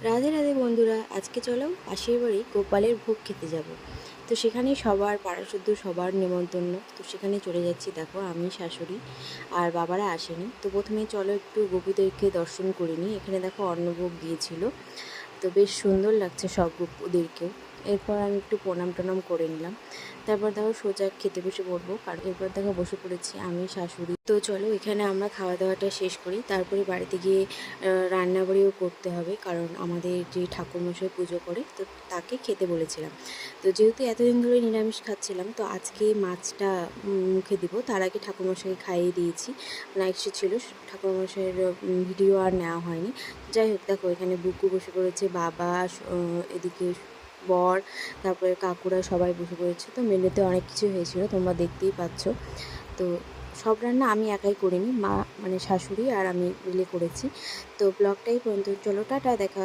রাধে রাধে বন্ধুরা, আজকে চলো পাশের বাড়ি গোপালের ভোগ খেতে যাব। তো সেখানে সবার পাড়াসুদ্ধ সবার নেমন্তন্ন, তো সেখানে চলে যাচ্ছি। দেখো আমি শাশুড়ি আর বাবারা আসেনি। তো প্রথমে চলো একটু গোপীদেরকে দর্শন করে নিই। এখানে দেখো অন্নভোগ দিয়েছিল, তো বেশ সুন্দর লাগছে সব গোপুদেরকেও। এরপর আমি একটু প্রণাম টনাম করে নিলাম। তারপর দেখো সোজা খেতে বসে পড়বো, কারণ এরপর দেখো বসে পড়েছি আমি শাশুড়ি। তো চলো এখানে আমরা খাওয়া দাওয়াটা শেষ করি, তারপরে বাড়িতে গিয়ে রান্নাবাড়িও করতে হবে, কারণ আমাদের যে ঠাকুরমশাই পুজো করে তো তাকে খেতে বলেছিলাম। তো যেহেতু এতদিন ধরে নিরামিষ খাচ্ছিলাম, তো আজকে মাছটা মুখে দিব। তার আগে ঠাকুরমশাইকে খাইয়ে দিয়েছি। নাইট শিফট ছিল, ঠাকুরমশাইয়ের ভিডিও আর নেওয়া হয়নি। যাই হোক, দেখো এখানে বুকু বসে পড়েছে, বাবা, এদিকে বর, তারপরে কাকুরা সবাই বসে পড়েছে। তো মেনুতে অনেক কিছু হয়েছিল, তোমরা দেখতেই পাচ্ছ। তো সব রান্না আমি একাই করিনি, মা মানে শাশুড়ি আর আমি মিলে করেছি। তো ব্লগটাই পর্যন্ত, চলো টাটা, দেখা।